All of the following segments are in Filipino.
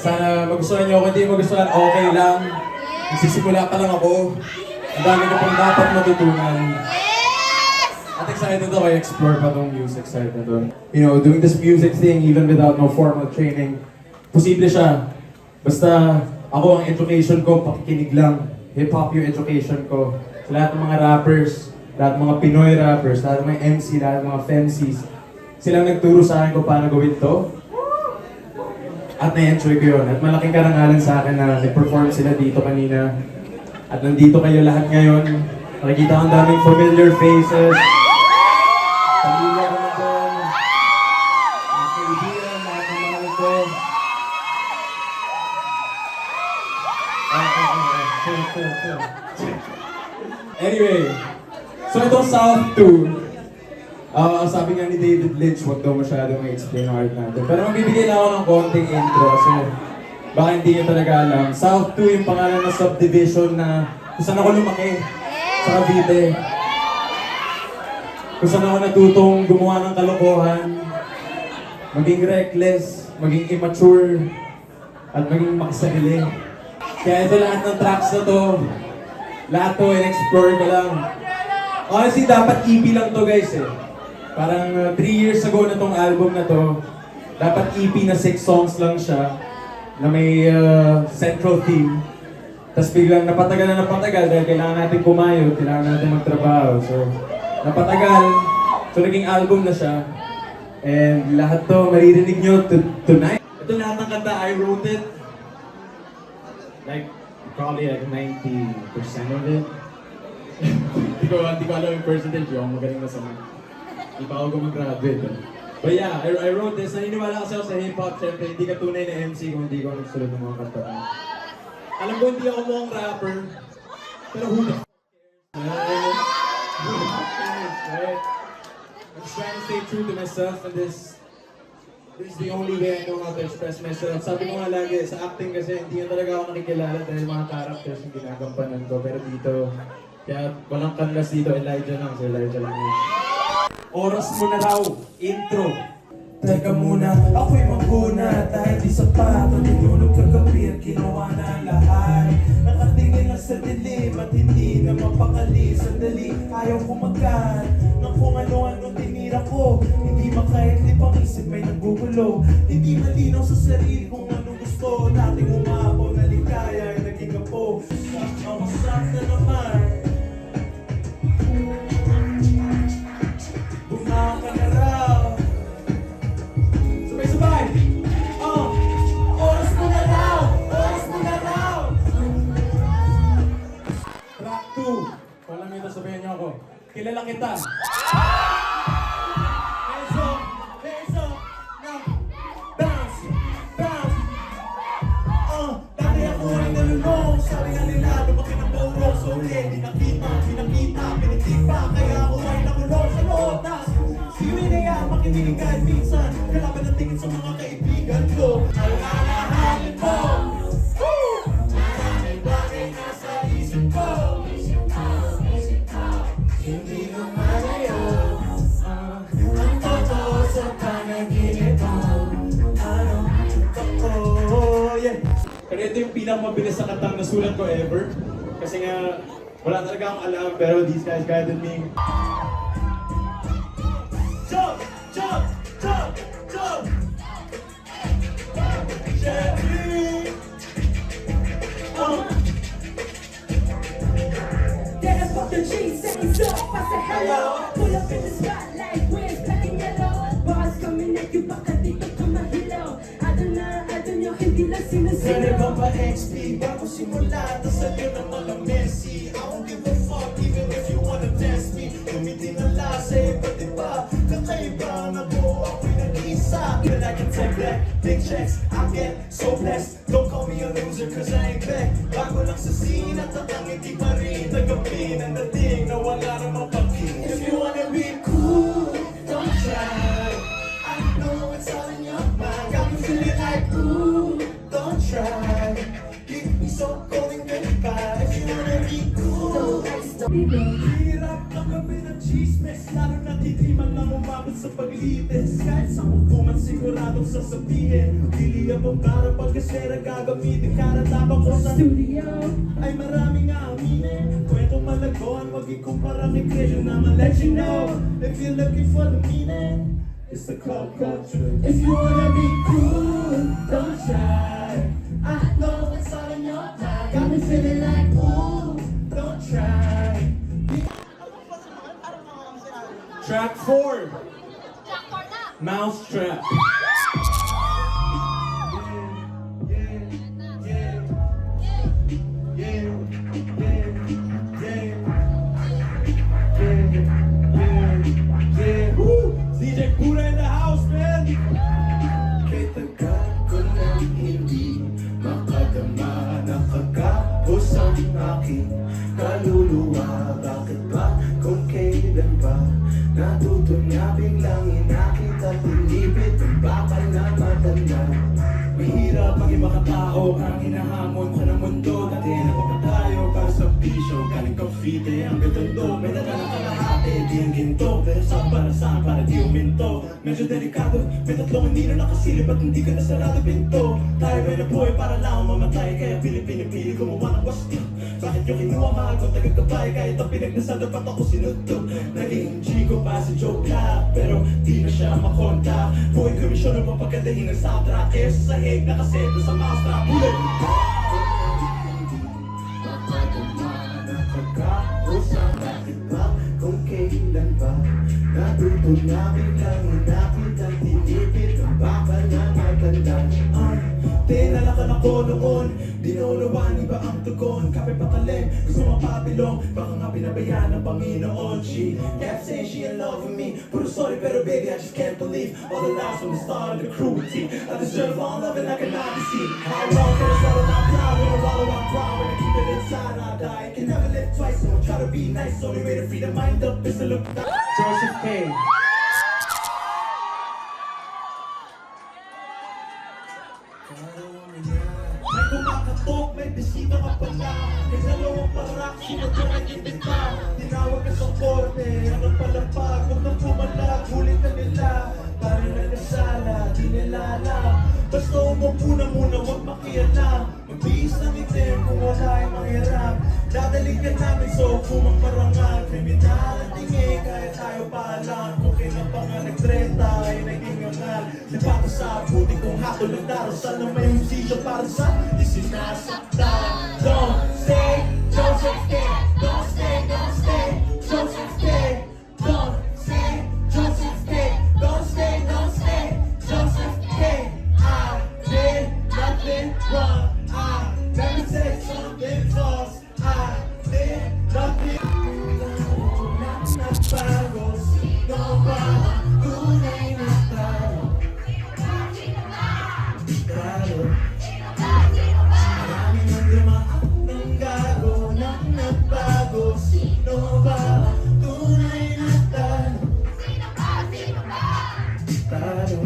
Sana magustuhan niyo. Kung hindi magustuhan, okay lang. Nagsisimula pa lang ako. Ang dami ko pang dapat matutunan. At excited ako i-explore pa tong music side na doon. You know, doing this music thing even without no formal training, posible siya. Basta ako ang education ko, pakikinig lang. Hip-hop yung education ko. Sa lahat ng mga rappers, lahat ng mga Pinoy rappers, lahat ng mga MC, lahat ng mga femcs, silang nagturo sa akin kung paano gawin to. At na-enjoy ko yun. At malaking karangalan sa akin na nag-perform sila dito kanina. At nandito kayo lahat ngayon. Nakikita ko ang daming familiar faces. Pamilya ko na doon. Mga kaibigan, lahat ng mahal ko. Anyway, so itong South 2, ang sabi nga ni David Lynch, huwag daw masyadong i-explain ang art natin. Pero magbibigay lang ako ng konting intro kasi baka hindi nyo talaga alam. South 2 yung pangalan ng subdivision na kung saan ako lumaki sa Cavite. Kung saan ako natutong gumawa ng kalokohan, maging reckless, maging immature, at maging makisarili. Kaya ito lahat ng tracks na to, lahat to in-explore ko lang. Honestly, dapat EP lang to guys eh. Parang 3 years ago na tong album na to, dapat EP na 6 songs lang siya, na may central theme. Tapos biglang napatagal na napatagal dahil kailangan natin kumayod, kailangan natin magtrabaho. So, napatagal. So, naging album na siya. And lahat to maririnig nyo tonight. Ito lahat ng kanta, I wrote it. Like, probably like 90% of it. Hindi ko alam yung percentage yung magaling na sa mga. Hindi pa ako gumag-graduate. But yeah, I wrote this. Naniniwala kasi ako sa hip-hop. Siyempre, hindi ka tunay na MC kung hindi ko nagsulod ng mga kanta. Alam ko hindi ako mukhang rapper. Pero who the f*** cares? Who the f*** cares, right? I'm just trying to stay true to myself and this is the only way I know how to express myself. Sabi ko nga lagi, sa acting kasi hindi nga talaga ako nakikilala dahil mga characters yung ginagampanan ko. Pero dito, kaya walang kanlas dito, Elijah lang. Si Elijah lang yun. Oras mo na raw, intro. Teka muna, ako'y maghuna dahil di sapat ang nilunod kagabi at ginawa na ang lahat. Nakatingin lang sa dilim at hindi na mapakali. Sandali, ayaw kumagat ng kung ano-ano tinira ko. Hindi makaidlip ang isip may nagbubulo. Hindi malinaw sa sarili kung ano gusto. Dating umapaw na ligaya ay naging apo. Mawasak na naman. Bumawa ka na raw. Sabay-sabay! Oras mo na raw! Oras mo na raw! Track 2. Walang ito, sabihin niyo ako. Kilala kita! Hands up! Now! Bounce! Bounce! Dati ako ay nalulong. Sabi nga nila, lumaki ng paurong. So hindi nakita, pinitipa. Kaya ako ay nakulong sa loob. Siwin na yan, makinig kahit minsan. Kalaban ang tingin sa mga kaibigan ko. Alalahanin mo! Maraming bagay na sa isip ko. Hindi ko malayo. Ang totoo sa panaginip mo. Ano? Totoo, yeah. Pero ito yung pinakamabilis na kantang nasulat ko ever. Kasi nga, wala talaga akong alam. Pero these guys guided me. Jump! Jump! Jump! Jump! Jerry! Get up off the cheese, set me up, I said hello. Pull up in the spotlight, where's black and yellow? Bars coming at you, baka dito kumahilo. Ado nyo, hindi lang sinasilo. Pwede ba ba XP? Bago simula, dasal yun ang mga Messi. I don't give a fuck even if you wanna test me. Tumiting ang lasa, iba't iba. Kakaiba na buo ako'y nag-iisa. But I can take that, big checks, I get so blessed. Don't call me a loser cause I ain't back. Bago lang sa scene at tatangiti pa rin. Tagapin ang dating na wala namang pag-king. If you wanna be cool, don't try. I know it's all in your mind. Got me feeling like ooh, don't try. Keep me so cold and goodbye. If you wanna be cool, hirap ang gabi ng chismes. Lalo na di man lang umabot sa paglitis. Kahit sa hukuman siguradong sasabihin. Pili ang para pag kasera gagamitin karatapang ko sa Studio. ay maraming aaminin. Kwentong malagon, wag ikumpara kay Creation. I'ma let you know if you're looking for the meaning, it's the club culture. If you wanna be cool, don't try. I know it's all in your mind. Got me feeling like ooh. Don't try. Track 4. Mousetrap. DJ Pura in the house, man! Kay tagal ko nang hindi makadama, nakakapos ang aking kaluluwa. Bakit ba kung kailan ba natuto niya biglang inakit at inipit ang bakal na matanda? Mahirap maging makatao, parang hinahamon ka ng mundo. Dati na tayo para sa bisyo, galing Cavite hanggang Tondo. May dala ng kalahati, di ang ginto. Pero saan para saan, para di uminto. Medyo delikado, may tatlong hindi na nakasilip at hindi ka na sarado pinto. Tayo ay nabuhay para lang mamatay, kaya pinipili gumawa ng wasto. Bakit yung kinuha mahal kong tagagabay, kahit ang pinagnasal dapat ako sinuto. Naging Chico pa si Joe Black, pero di na siya makonta. Buhay komisyon ng papagadahin ng soundtrack, kaya sa sahig nakaseto sa mousetrap. Ulit! Nakakausap, bakit ba kung kailan ba natuto na biglang hinapit at tinipid ang bakal na matanda. Tinalakan ako noon, dinunawani ba ang tugon? Kape patalim, gusto mapabilong, baka nga pinabayaan ng Panginoon. She kept saying she in love with me, puro sorry pero baby I just can't believe all the lies from the start of the cruelty. I deserve all love and I cannot deceive. How long can I swallow my pride when I wallow my pride? When I keep it inside I die, can never live twice, so I try to be nice. Only way to free the mind up is to look down. Joseph K. May kumakatok, may bisita ka pala. May dalawang parak, sino ka nag-ibita? Tinawag ka sa korte, ano palapag? Huwag nang pumalag, hulit ka nila. Parang nagkasala, di nila alam. Basta umupo na muna, huwag makialam. Magbihis ng itim kung wala ay manghiram. Dadaling ka namin sa upumang parangal. Kriminal at tingin, kahit tayo paalam. Kung kailan pa nga nagtreta ay naging angal. Di pa ko sa buti kong hatol ng darasal na may musisya para sa isinasaktan. Don't stay, Joseph K. Don't stay, don't stay, Joseph K. Don't stay, Joseph K. Don't stay, don't stay, Joseph K. I did nothing wrong. I never said something false. I did nothing. Nagbago, sino ba? Tunay na tao. Talo. Marami nang dumaan ng gago nang nagbago. Sino ba? Tunay na talo. Talo.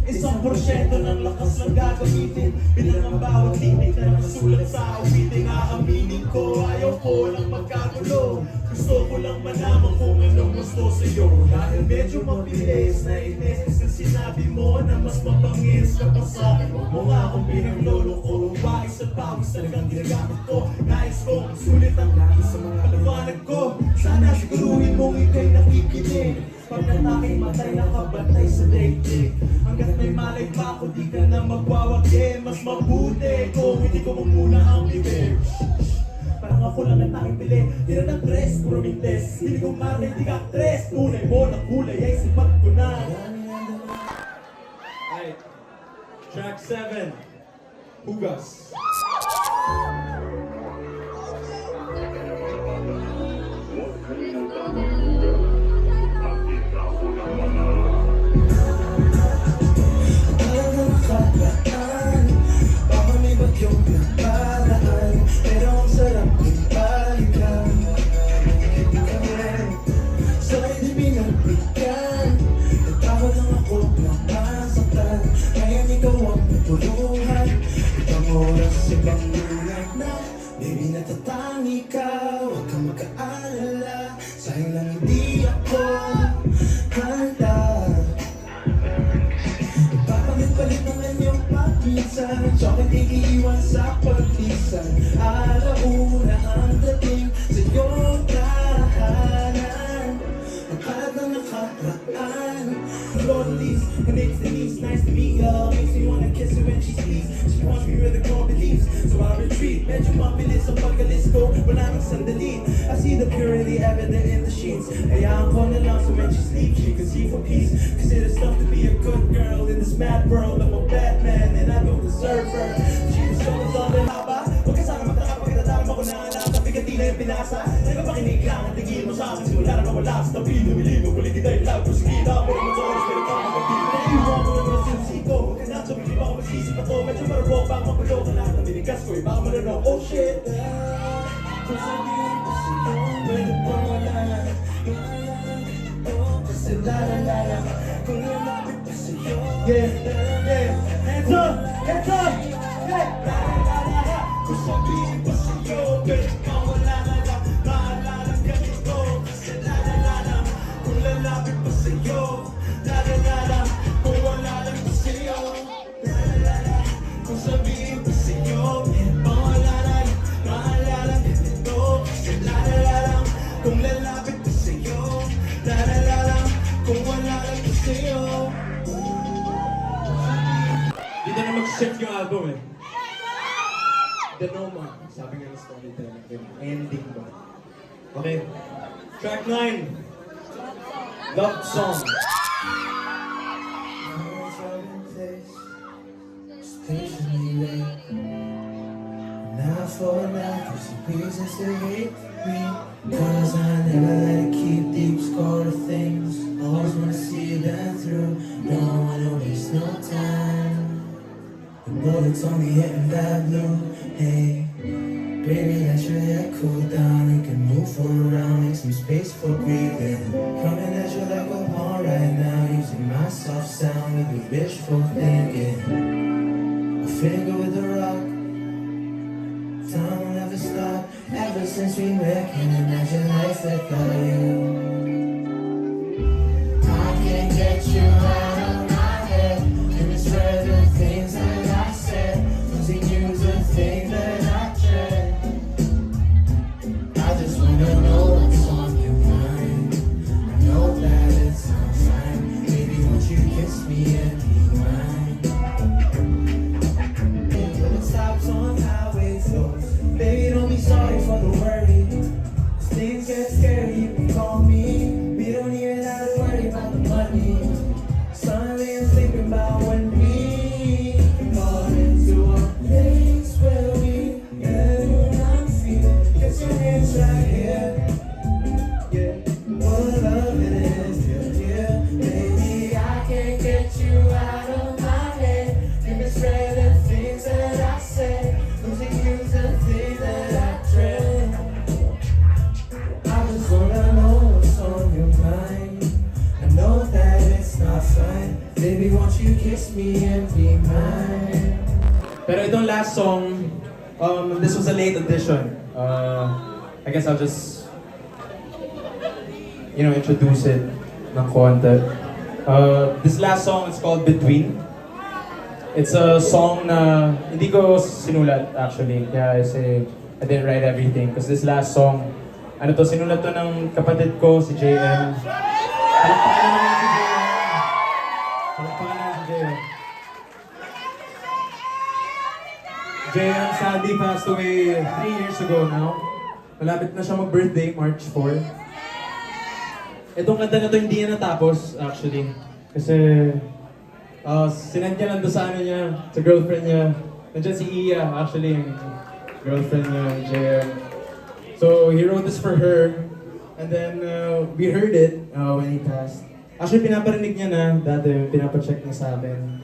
Isang porsyento ng lakas lang gagamitin. Bilang ang bawat tinig na nakasulat sa awiting. Aaminin ko, ayaw ko lang magkagulo. Gusto ko lang malaman kung anong gusto sa'yo. Dahil medyo mabilis na inis kasi sinabi mo na mas mapangis ka pa sa'kin. Huwag mo nga akong pinaglolo ko. Wais at pawis talagang ginagamit ko. Nais ko ang sulit ang lagi sa mga paliwanag ko. Sana siguruhin mong ika'y nakikinig. Pagkataking matay nakabantay sa daigdig. Hanggat may malay pa ako, di ka na magwawagin. Mas mabuti kung hindi ko muna ang bibig. Parang ako lang ang tanging pili. Tira ng tres, puro mintes. Hindi ko marinig, di ka tres. Tunay mo na kulay ay sipat ko na. Alright. Track 7. Hugas. Baka may bagyong pinapadaan, pero ang sarap ng balikan. Sa'y di pinagbigyan, nagtawag lang ako na masaktan. Ngayon ikaw ang natulungan, ibang oras, ibang lunag na. Baby, natatangi ka, huwag kang mag-aalala. Sayang lang hindi ako handa. minsan Tsaka iiwan sa pagpisan Alauna ang dating sa iyong tahanan Akala na nakaraan Lonely, and it's Denise, nice to meet ya Makes me wanna kiss her when she speaks She wants me where the core believes So I retreat, medyo mabilis ang pagkalis ko Wala nang sandali I see the purity evident in the sheets Hayaan ko na lang so when she sleeps She can see for peace Cause it is tough to be a good girl In this mad world I'm a bad man and I don't deserve her She deserves all the haba Huwag ka sana magtaka pagkatama ko na alam Bigat tila yung pinasa Nagpapakinig lang ang tingin mo sa akin Simula na nawala sa tabi Lumiligo muli kita'y love Prosigida mo naman sa oras Pero pa ako Naiiwan mo naman ang susi ko Huwag ka na tumili baka masisip ako Medyo marabok baka magulo ka lahat ng binigas ko Baka mananaw oh shit Kung sabihin ko sa'yo Pwede pa wala na Kasi la Kung lalapit ko sa'yo Yeah, yeah Hands up, hands up Yeah, la Kung sabihin ko sa'yo Pwede pa wala na lang Maalala ka nito Kasi la Kung lalapit ko sa'yo La Kung wala lang ko sa'yo La Kung sabihin ko sa'yo Pwede pa wala na lang Maalala ka nito Kasi la Kung lalapit ko sa'yo La Kung wala lang ko sa'yo Dito na mag-shift yung album eh. The Noma, sabi nga ng storyteller, yung ending ba? Okay, track 9. Love Song. Now for now, there's some reasons to hate me Cause I never let it keep deep score of things Always wanna see them through Don't wanna waste no time The bullets only hitting that blue Hey, baby, let your head cool down You can move around, make some space for breathing Coming at you like a pawn right now Using my soft sound with your wishful thinking A finger with a rock Time will never stop Ever since we met Can't imagine life without you I can't get you out of my head And it's rare the things that I said Losing you's the thing that I dread I just wanna know what's on your mind I know that it's not fine Baby, won't you kiss me and be mine When it stops on highway floors Baby, don't be sorry for the worry Cause things get scary, you can call me We don't even have to worry about the money Suddenly I'm thinking about when we fall into a place where we get what I'm feeling Get your hands right here Yeah, what love it is, yeah Baby, I can't get you out of my head You misread the things that I said Losing you's the thing that I dread I just wanna know what's on your mind I know that it's not fine Baby, won't you kiss me and be mine Pero itong last song, this was a late addition. I guess I'll just, introduce it ng konti. This last song is called Between. It's a song na hindi ko sinulat actually. Kaya I didn't write everything. Because this last song, sinulat to ng kapatid ko, si JM. Palakpakan naman si JM. Palakpakan naman si JM. JM sadly passed away 3 years ago now. Malapit na siya mag-birthday, March 4. Itong kanta na to hindi niya natapos actually. Kasi sinend niya lang doon sa sa girlfriend niya. Nandiyan si Iya actually, yung girlfriend niya, JM. So he wrote this for her. And then we heard it when he passed. Actually pinaparinig niya na dati, pinapacheck niya sa amin.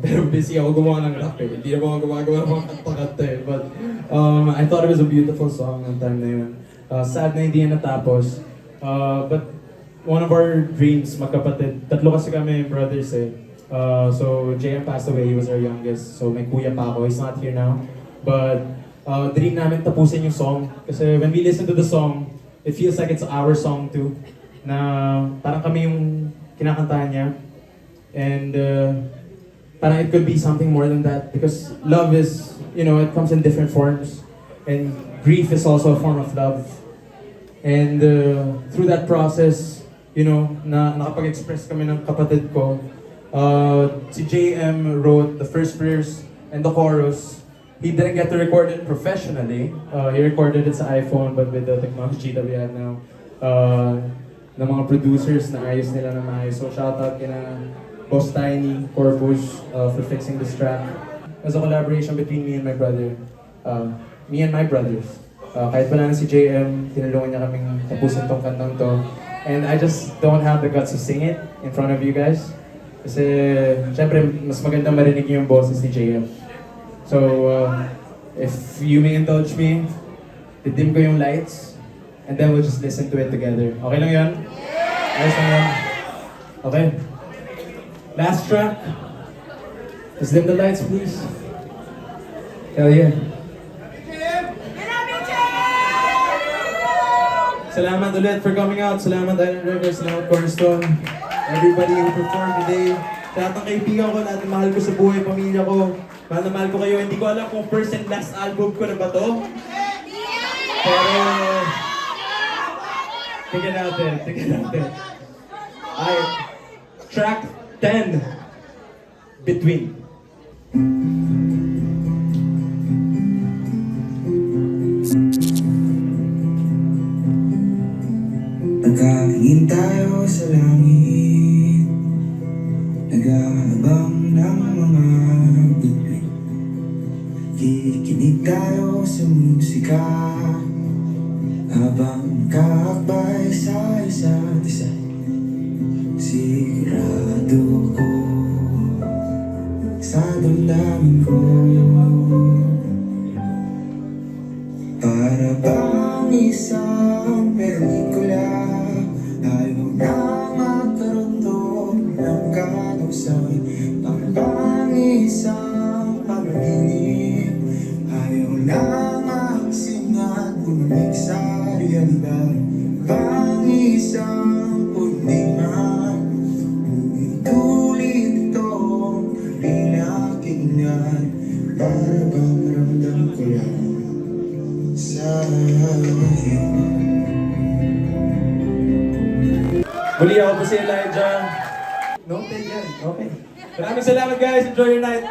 Pero busy ako gumawa ng rap eh. Hindi na ako gumagawa ng mga kanta-kanta eh. But I thought it was a beautiful song ng time na yun. Sad na hindi na natapos. But one of our dreams, magkapatid. Tatlo kasi kami brothers eh. So JM passed away, he was our youngest. So may kuya pa ako, he's not here now. But dream namin tapusin yung song. Kasi when we listen to the song, it feels like it's our song too. Na parang kami yung kinakantahan niya. And parang it could be something more than that because love is, you know, it comes in different forms. And grief is also a form of love. And through that process, you know, nakapag-express kami ng kapatid ko. Si JM wrote the first verse and the chorus. He didn't get to record it professionally. He recorded it sa iPhone, but with the technology that we have now, ng mga producers na ayos nila na maayos. So shout out kina Boss Tiny, Corpus, for fixing this track. It was a collaboration between me and my brother. Me and my brothers. Kahit wala na si JM, tinulungan niya kaming tapusin tong kantang to. And I just don't have the guts to sing it in front of you guys. Kasi, syempre, mas maganda marinig niyo yung boses ni JM. So, if you may indulge me, didim ko yung lights, and then we'll just listen to it together. Okay lang yun? Ayos lang yun? Okay. Last track. Let's dim the lights, please. Hell yeah. Salamat ulit for coming out. Salamat Island Rivers, salamat Cornerstone. Everybody who performed today. Sa lahat ng kaibigan ko, lahat ng mahal ko sa buhay, pamilya ko. Mahal na mahal ko kayo. Hindi ko alam kung first and last album ko na ba to. Pero... tingnan natin. Ay, track 10. Between. Nagkatingin tayo sa langit, nag-aabang ng mga bituin. Kikinig tayo sa musika, habang kakakbay sa isa't isa. Sigurado ko sa damdamin ko, para bang isang pelikula. Ayaw na magkaroon ng kanusawi, para bang isang panaginip. Ayaw na magsingat, bumalik sa realidad. Bang isang pundingan, ulit-ulit itong pinakingan. Para bang ramdam ko lang sa akin. Muli ako po si Elijah. No, take yan. Okay. Maraming salamat guys. Enjoy your night.